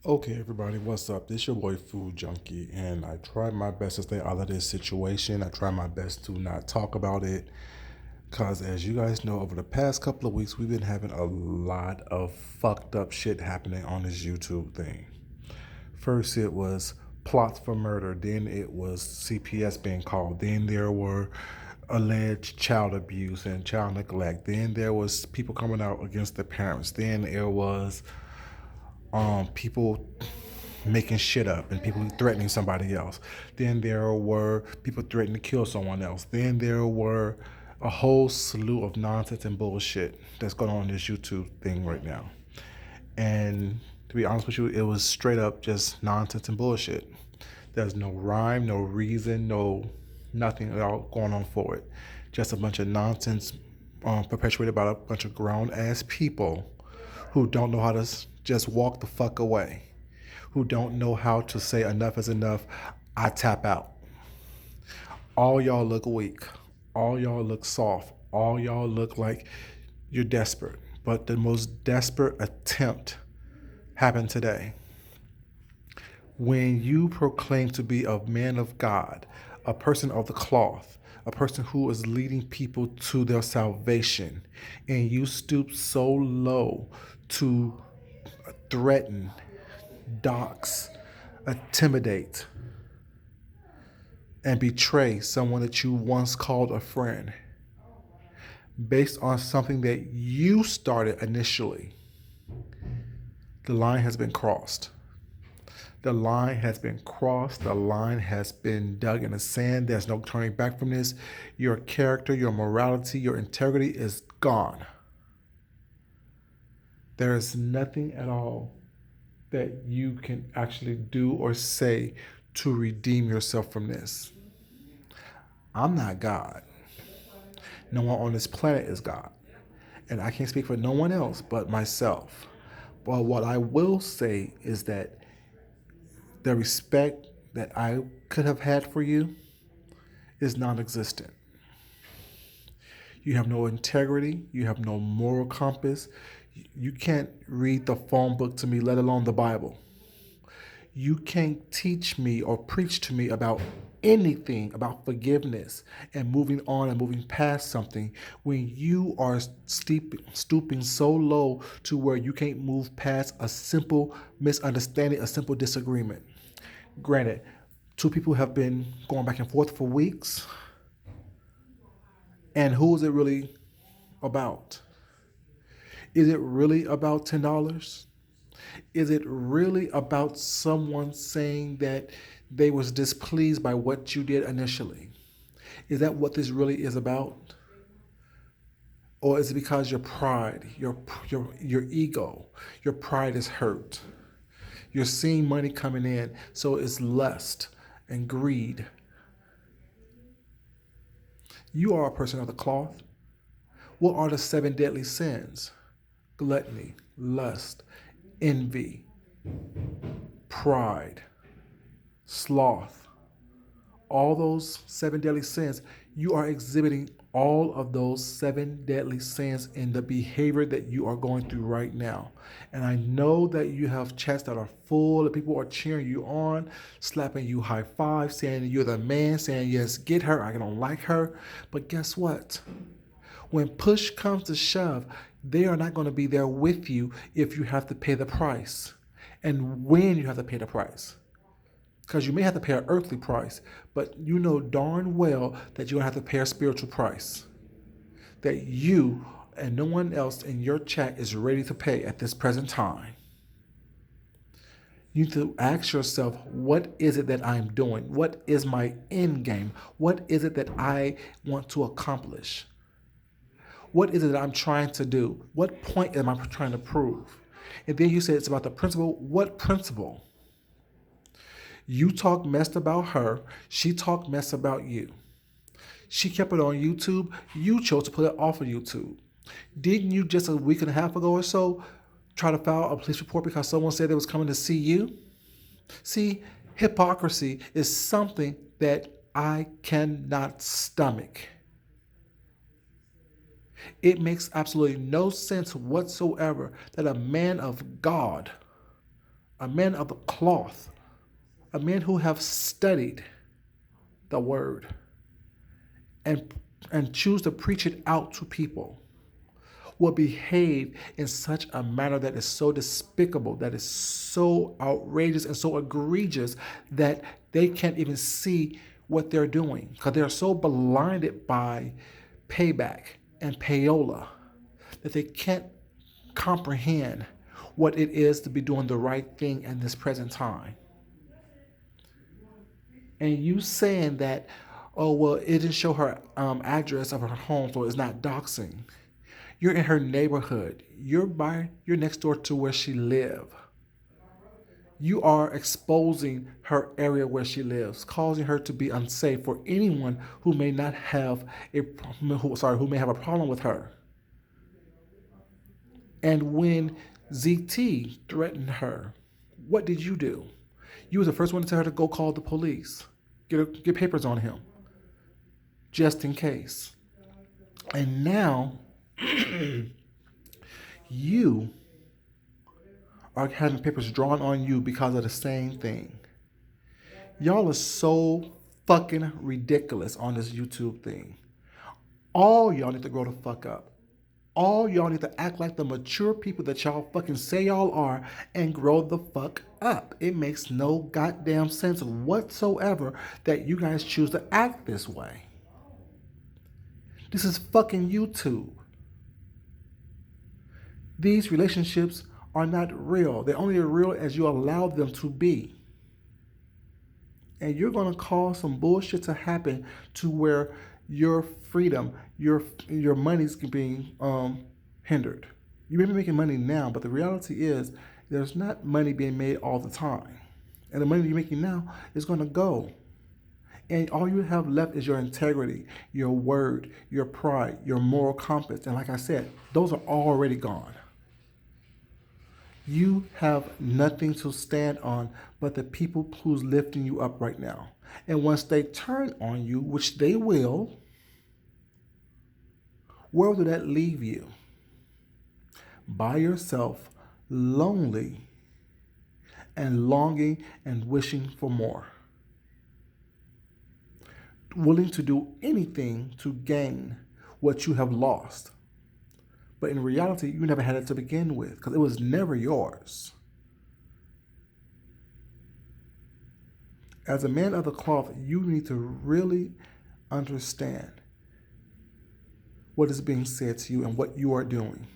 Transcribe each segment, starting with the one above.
Okay, everybody, what's up? This your boy Food Junkie, and I try my best to stay out of this situation. I try my best to not talk about it, because as you guys know, over the past couple of weeks, we've been having a lot of fucked up shit happening on this YouTube thing. First, it was plots for murder, then it was CPS being called, then there were alleged child abuse and child neglect, then there was people coming out against the parents, then there was people making shit up and people threatening somebody else. Then there were people threatening to kill someone else. Then there were a whole slew of nonsense and bullshit that's going on in this YouTube thing right now. And to be honest with you, it was straight up just nonsense and bullshit. There's no rhyme, no reason, no nothing at all going on for it. Just a bunch of nonsense perpetuated by a bunch of grown ass people who don't know how to just walk the fuck away, who don't know how to say enough is enough, I tap out. All y'all look weak. All y'all look soft. All y'all look like you're desperate. But the most desperate attempt happened today. When you proclaim to be a man of God, a person of the cloth, a person who is leading people to their salvation, and you stoop so low to threaten, dox, intimidate, and betray someone that you once called a friend based on something that you started initially, the line has been crossed. The line has been crossed. The line has been dug in the sand. There's no turning back from this. Your character, your morality, your integrity is gone. There is nothing at all that you can actually do or say to redeem yourself from this. I'm not God. No one on this planet is God. And I can't speak for no one else but myself. But what I will say is that the respect that I could have had for you is non existent. You have no integrity, you have no moral compass. You can't read the phone book to me, let alone the Bible. You can't teach me or preach to me about anything about forgiveness and moving on and moving past something when you are stooping so low to where you can't move past a simple misunderstanding, a simple disagreement. Granted, two people have been going back and forth for weeks, and who is it really about? Is it really about $10? Is it really about someone saying that they was displeased by what you did initially? Is that what this really is about? Or is it because your pride, your ego, your pride is hurt? You're seeing money coming in, so it's lust and greed. You are a person of the cloth. What are the seven deadly sins? Gluttony, lust, envy, pride, sloth, all those seven deadly sins, you are exhibiting all of those seven deadly sins in the behavior that you are going through right now. And I know that you have chats that are full, that people are cheering you on, slapping you high five, saying you're the man, saying, yes, get her, I don't like her. But guess what? When push comes to shove, they are not going to be there with you if you have to pay the price. And when you have to pay the price, because you may have to pay an earthly price, but you know darn well that you're going to have to pay a spiritual price that you and no one else in your chat is ready to pay at this present time. You need to ask yourself, what is it that I'm doing? What is my end game? What is it that I want to accomplish? What is it that I'm trying to do? What point am I trying to prove? And then you say it's about the principle. What principle? You talk mess about her. She talked mess about you. She kept it on YouTube. You chose to put it off of YouTube. Didn't you just a week and a half ago or so try to file a police report because someone said they was coming to see you? See, hypocrisy is something that I cannot stomach. It makes absolutely no sense whatsoever that a man of God, a man of the cloth, a man who have studied the word and choose to preach it out to people will behave in such a manner that is so despicable, that is so outrageous and so egregious that they can't even see what they're doing because they're so blinded by payback and payola that they can't comprehend what it is to be doing the right thing in this present time. And you saying that, oh, well, it didn't show her address of her home, so it's not doxing. You're in her neighborhood. You're next door to where she live. You are exposing her area where she lives, causing her to be unsafe for anyone who may not have who may have a problem with her. And when ZT threatened her, what did you do? You was the first one to tell her to go call the police, get papers on him, just in case. And now you are having papers drawn on you because of the same thing. Y'all are so fucking ridiculous on this YouTube thing. All y'all need to grow the fuck up. All y'all need to act like the mature people that y'all fucking say y'all are and grow the fuck up. It makes no goddamn sense whatsoever that you guys choose to act this way. This is fucking YouTube. These relationships are not real. They're only real as you allow them to be. And you're going to cause some bullshit to happen to where your freedom, your money's being hindered. You may be making money now, but the reality is there's not money being made all the time. And the money you're making now is going to go. And all you have left is your integrity, your word, your pride, your moral compass. And like I said, those are already gone. You have nothing to stand on but the people who's lifting you up right now. And once they turn on you, which they will, where will that leave you? By yourself, lonely, and longing and wishing for more. Willing to do anything to gain what you have lost. But in reality, you never had it to begin with because it was never yours. As a man of the cloth, you need to really understand what is being said to you and what you are doing.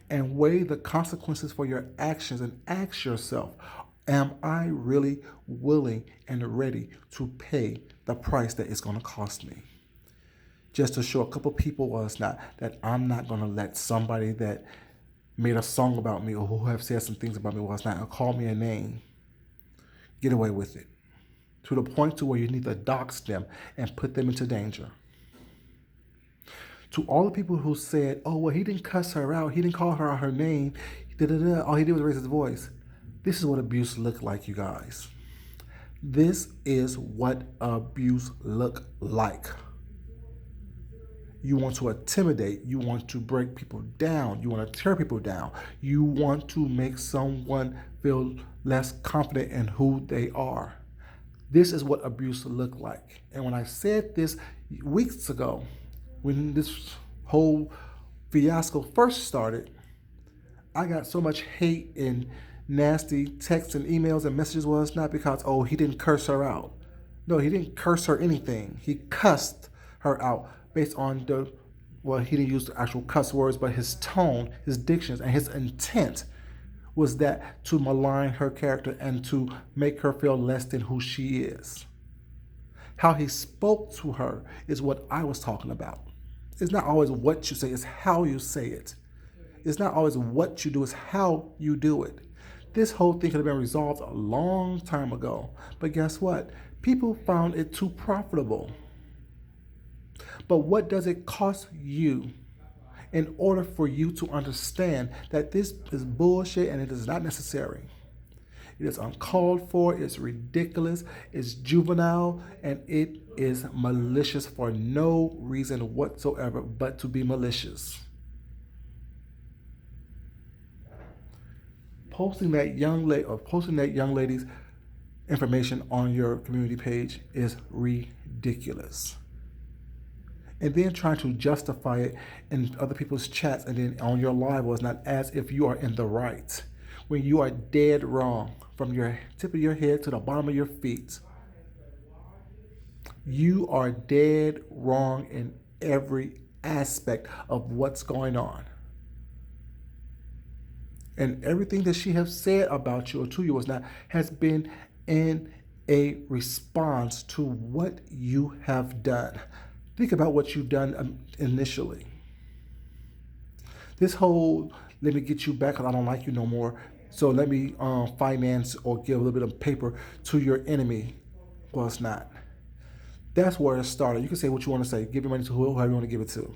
And weigh the consequences for your actions and ask yourself, am I really willing and ready to pay the price that it's going to cost me? Just to show a couple people, well, it's not that I'm not going to let somebody that made a song about me or who have said some things about me, well, it's not going to call me a name, get away with it. To the point to where you need to dox them and put them into danger. To all the people who said, oh, well, he didn't cuss her out, he didn't call her out her name, all he did was raise his voice. This is what abuse looked like, you guys. This is what abuse look like. You want to intimidate. You want to break people down. You want to tear people down. You want to make someone feel less confident in who they are. This is what abuse look like. And when I said this weeks ago, when this whole fiasco first started, I got so much hate and nasty texts and emails and messages. Well, it's not because, oh, he didn't curse her out. No, he didn't curse her anything. He cussed her out based on he didn't use the actual cuss words, but his tone, his dictions, and his intent was that to malign her character and to make her feel less than who she is. How he spoke to her is what I was talking about. It's not always what you say, it's how you say it. It's not always what you do, it's how you do it. This whole thing could have been resolved a long time ago. But guess what? People found it too profitable. But what does it cost you in order for you to understand that this is bullshit and it is not necessary? It is uncalled for, it's ridiculous, it's juvenile, and it is malicious for no reason whatsoever but to be malicious. posting that young lady or posting that young lady's information on your community page is ridiculous. And then trying to justify it in other people's chats and then on your live was not as if you are in the right when you are dead wrong from your tip of your head to the bottom of your feet. You are dead wrong in every aspect of what's going on. And everything that she has said about you or to you was not has been in a response to what you have done. Think about what you've done initially. This whole let me get you back because I don't like you no more. So let me finance or give a little bit of paper to your enemy. Well, it's not. That's where it started. You can say what you want to say. Give your money to whoever you want to give it to.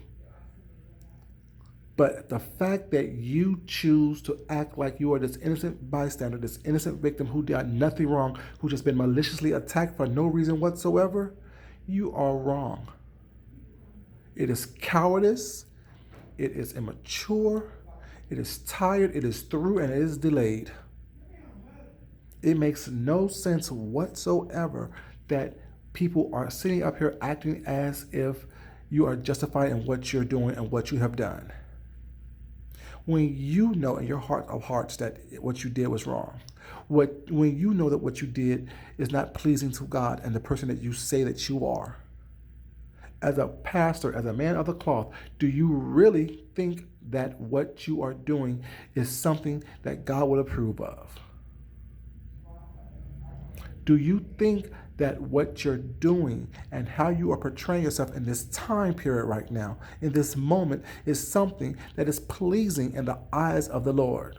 But the fact that you choose to act like you are this innocent bystander, this innocent victim who did nothing wrong, who just been maliciously attacked for no reason whatsoever, you are wrong. It is cowardice. It is immature. It is tired. It is through and it is delayed. It makes no sense whatsoever that people are sitting up here acting as if you are justified in what you're doing and what you have done. When you know in your heart of hearts that what you did was wrong, when you know that what you did is not pleasing to God and the person that you say that you are, as a pastor, as a man of the cloth, do you really think that what you are doing is something that God would approve of? Do you think that what you're doing and how you are portraying yourself in this time period right now, in this moment, is something that is pleasing in the eyes of the Lord?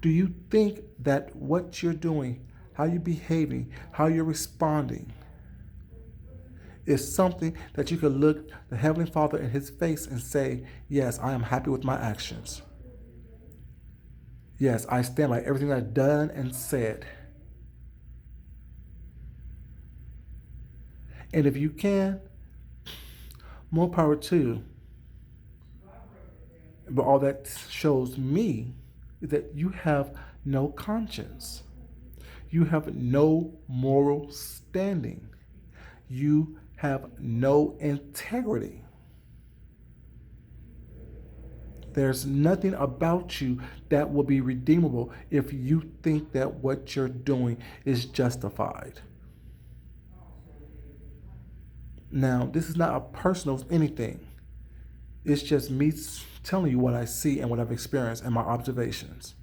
Do you think that what you're doing, how you're behaving, how you're responding, is something that you can look the Heavenly Father in His face and say, yes, I am happy with my actions. Yes, I stand by everything I've done and said. And if you can, more power to you. But all that shows me is that you have no conscience. You have no moral standing. You have no integrity. There's nothing about you that will be redeemable if you think that what you're doing is justified. Now, this is not a personal anything. It's just me telling you what I see and what I've experienced and my observations.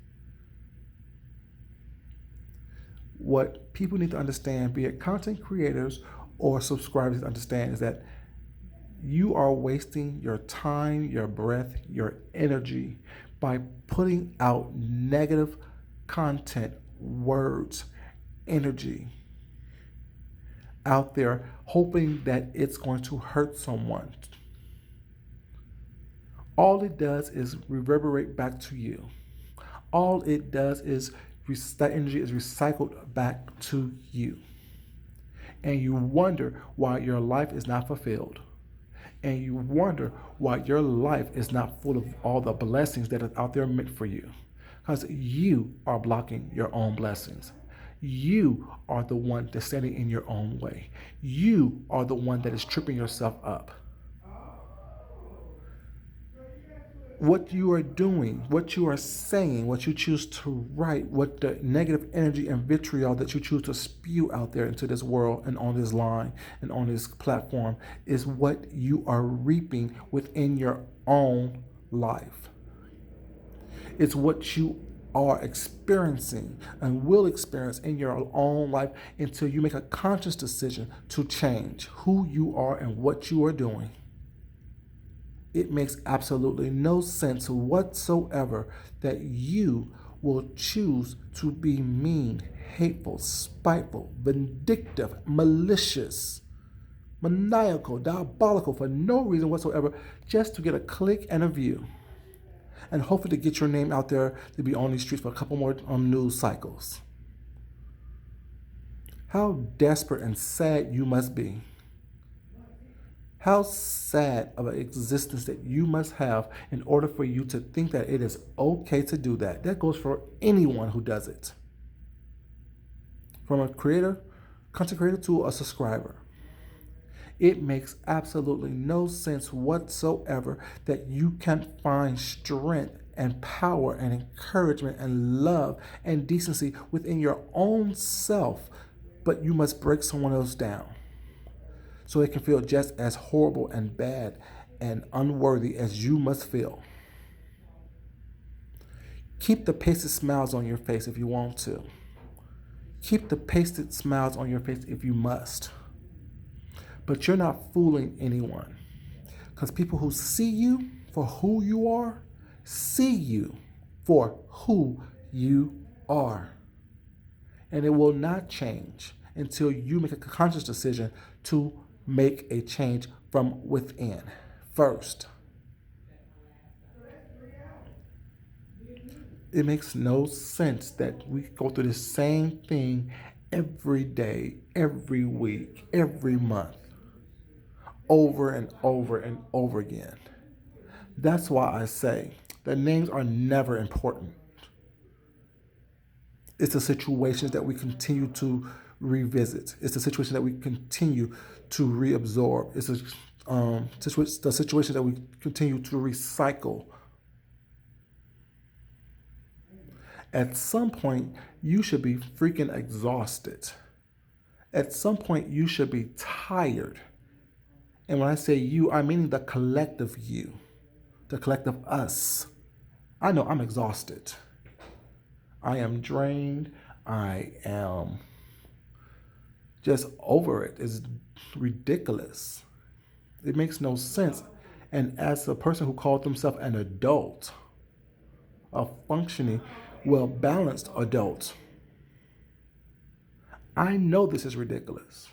What people need to understand, be it content creators or subscribers, to understand is that you are wasting your time, your breath, your energy by putting out negative content, words, energy out there, hoping that it's going to hurt someone. All it does is reverberate back to you. All it does is that energy is recycled back to you. And you wonder why your life is not fulfilled. And you wonder why your life is not full of all the blessings that are out there meant for you. Because you are blocking your own blessings. You are the one that's standing in your own way. You are the one that is tripping yourself up. What you are doing, what you are saying, what you choose to write, what the negative energy and vitriol that you choose to spew out there into this world and on this line and on this platform is what you are reaping within your own life. It's what you are experiencing and will experience in your own life until you make a conscious decision to change who you are and what you are doing. It makes absolutely no sense whatsoever that you will choose to be mean, hateful, spiteful, vindictive, malicious, maniacal, diabolical for no reason whatsoever, just to get a click and a view. And hopefully to get your name out there to be on these streets for a couple more news cycles. How desperate and sad you must be. How sad of an existence that you must have in order for you to think that it is okay to do that. That goes for anyone who does it. From a creator, content creator to a subscriber. It makes absolutely no sense whatsoever that you can find strength and power and encouragement and love and decency within your own self, but you must break someone else down so it can feel just as horrible and bad and unworthy as you must feel. Keep the pasted smiles on your face if you want to. Keep the pasted smiles on your face if you must. But you're not fooling anyone. Because people who see you for who you are, see you for who you are. And it will not change until you make a conscious decision to make a change from within first. It makes no sense that we go through the same thing every day, every week, every month, over and over and over again. That's why I say that names are never important. It's the situations that we continue to revisit. It's the situation that we continue to reabsorb. It's the situation that we continue to recycle. At some point, you should be freaking exhausted. At some point, you should be tired. And when I say you, I mean the collective you, the collective us. I know I'm exhausted. I am drained. I am just over it. It's ridiculous. It makes no sense. And as a person who called themselves an adult, a functioning, well balanced adult, I know this is ridiculous.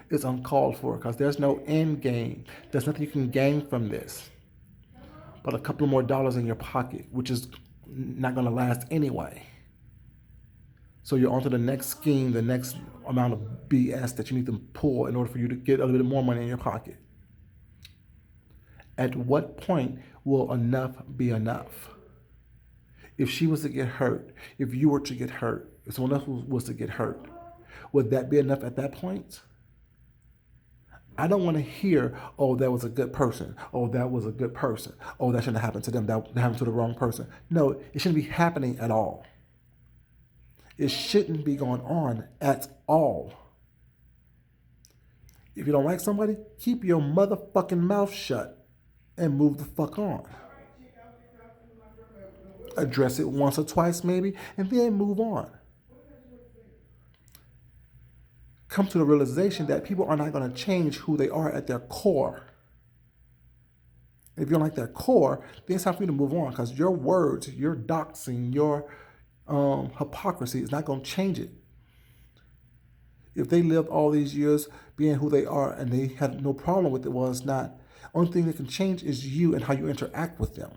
It's uncalled for because there's no end game. There's nothing you can gain from this but a couple more dollars in your pocket, which is not going to last anyway. So you're on to the next scheme, the next amount of BS that you need to pull in order for you to get a little bit more money in your pocket. At what point will enough be enough? If she was to get hurt, if you were to get hurt, if someone else was to get hurt, would that be enough at that point? I don't want to hear, oh, that was a good person. Oh, that was a good person. Oh, that shouldn't have happened to them. That happened to the wrong person. No, it shouldn't be happening at all. It shouldn't be going on at all. If you don't like somebody, keep your motherfucking mouth shut and move the fuck on. Address it once or twice maybe, and then move on. Come to the realization that people are not going to change who they are at their core. If you don't like their core, then it's time for you to move on because your words, your doxing, your hypocrisy is not going to change it. If they lived all these years being who they are and they had no problem with it, well, it's not. Only thing that can change is you and how you interact with them.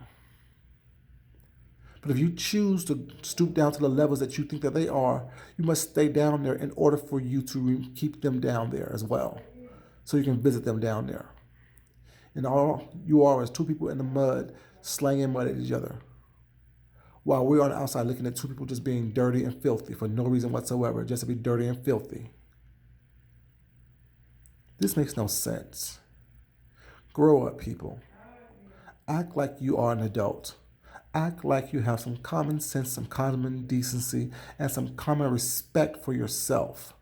But if you choose to stoop down to the levels that you think that they are, you must stay down there in order for you to keep them down there as well. So you can visit them down there. And all you are is two people in the mud slanging mud at each other. While we're on the outside looking at two people just being dirty and filthy for no reason whatsoever, just to be dirty and filthy. This makes no sense. Grow up, people. Act like you are an adult. Act like you have some common sense, some common decency, and some common respect for yourself.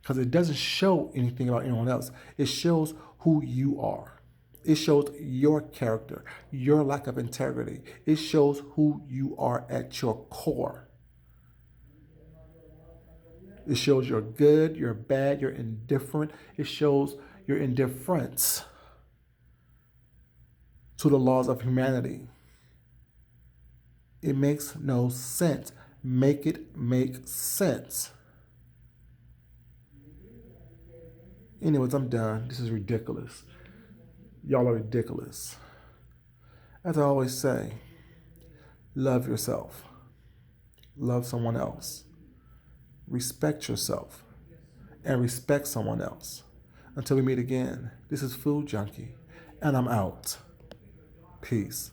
Because it doesn't show anything about anyone else. It shows who you are. It shows your character, your lack of integrity. It shows who you are at your core. It shows you're good, you're bad, you're indifferent. It shows your indifference to the laws of humanity. It makes no sense. Make it make sense. Anyways, I'm done. This is ridiculous. Y'all are ridiculous. As I always say, love yourself. Love someone else. Respect yourself. And respect someone else. Until we meet again, this is Food Junkie, and I'm out. Peace.